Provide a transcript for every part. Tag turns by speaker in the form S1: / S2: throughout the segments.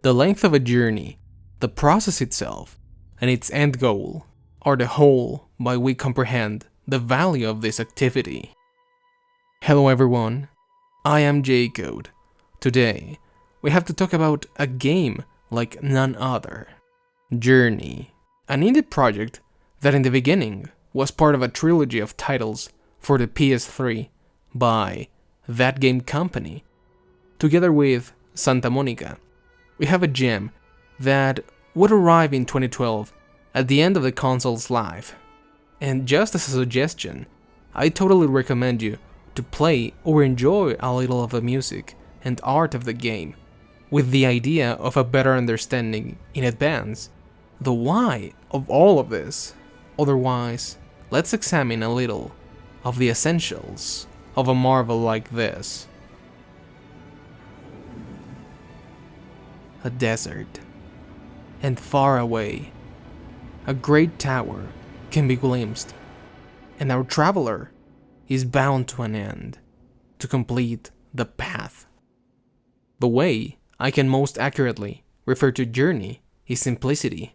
S1: The length of a journey, the process itself, and its end goal are the whole by which we comprehend the value of this activity. Hello everyone, I am Jacode. Today, we have to talk about a game like none other, Journey, an indie project that in the beginning was part of a trilogy of titles for the PS3 by That Game Company. Together with Santa Monica, we have a gem that would arrive in 2012 at the end of the console's life. And just as a suggestion, I totally recommend you to play or enjoy a little of the music and art of the game, with the idea of a better understanding in advance the why of all of this. Otherwise, let's examine a little of the essentials of a marvel like this. A desert, and far away, a great tower can be glimpsed, and our traveler is bound to an end to complete the path. The way I can most accurately refer to Journey is simplicity,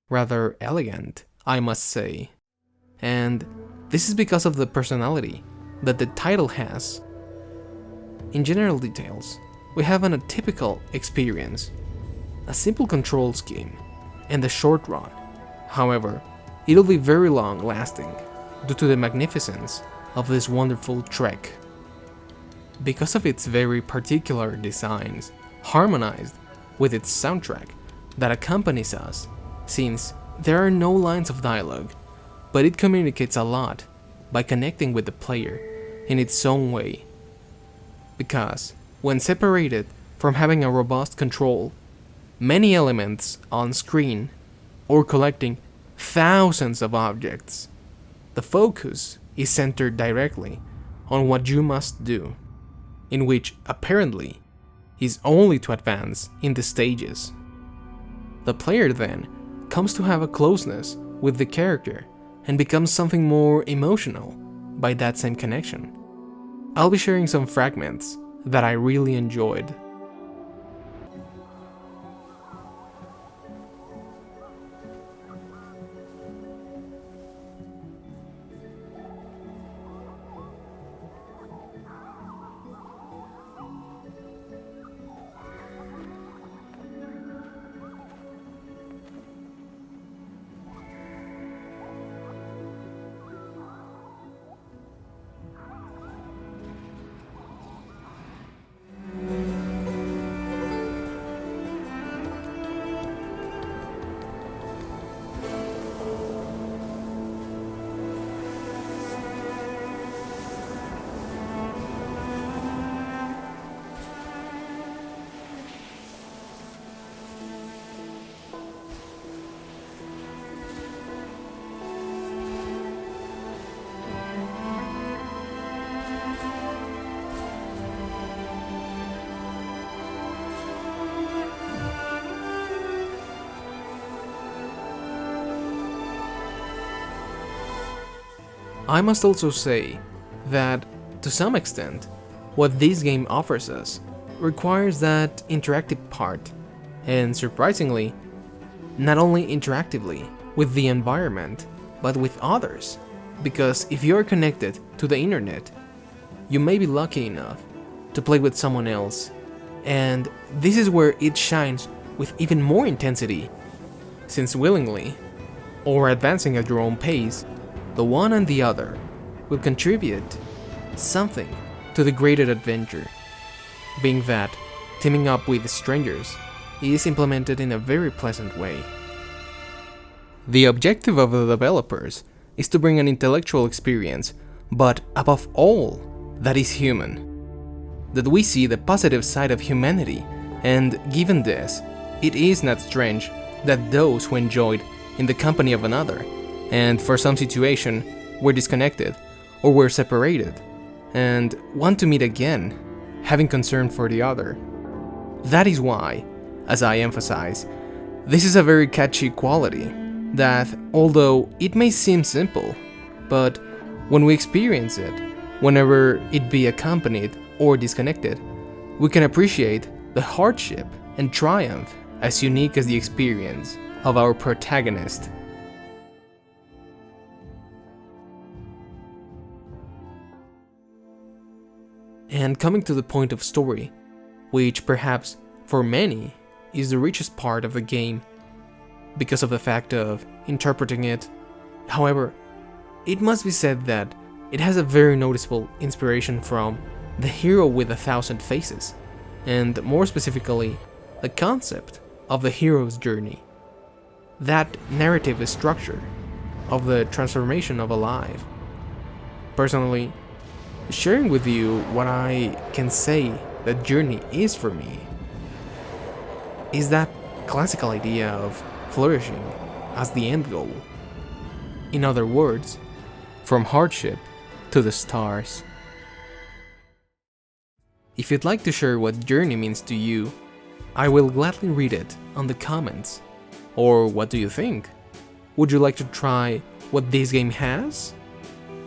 S1: rather elegant, I must say, and this is because of the personality that the title has. In general details, we have an atypical experience, a simple control scheme, and a short run. However, it'll be very long-lasting due to the magnificence of this wonderful trek. Because of its very particular designs, harmonized with its soundtrack that accompanies us, since there are no lines of dialogue, but it communicates a lot by connecting with the player in its own way. Because, when separated from having a robust control, many elements on screen, or collecting thousands of objects, the focus is centered directly on what you must do, in which apparently is only to advance in the stages. The player then comes to have a closeness with the character and becomes something more emotional by that same connection. I'll be sharing some fragments that I really enjoyed. I must also say that, to some extent, what this game offers us requires that interactive part, and surprisingly, not only interactively with the environment, but with others, because if you are connected to the internet, you may be lucky enough to play with someone else, and this is where it shines with even more intensity, since willingly, or advancing at your own pace, the one and the other will contribute something to the greater adventure, being that teaming up with strangers is implemented in a very pleasant way. The objective of the developers is to bring an intellectual experience, but above all, that is human. That we see the positive side of humanity, and given this, it is not strange that those who enjoyed in the company of another, and for some situation were disconnected or were separated, and want to meet again, having concern for the other. That is why, as I emphasize, this is a very catchy quality that, although it may seem simple, but when we experience it, whenever it be accompanied or disconnected, we can appreciate the hardship and triumph as unique as the experience of our protagonist. And coming to the point of story, which perhaps for many is the richest part of the game because of the fact of interpreting it. However, it must be said that it has a very noticeable inspiration from The Hero with 1,000 Faces, and more specifically, the concept of the hero's journey. That narrative structure of the transformation of a life. Personally, sharing with you what I can say that journey is for me is that classical idea of flourishing as the end goal. In other words, from hardship to the stars. If you'd like to share what journey means to you, I will gladly read it on the comments. Or what do you think? Would you like to try what this game has?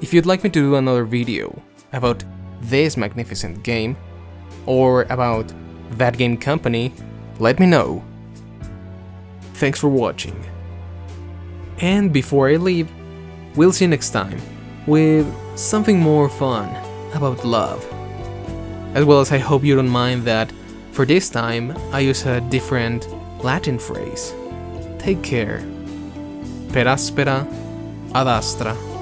S1: If you'd like me to do another video about this magnificent game, or about that game company, let me know. Thanks for watching. And before I leave, we'll see you next time with something more fun about love. As well as I hope you don't mind that for this time I use a different Latin phrase. Take care. Per aspera ad astra.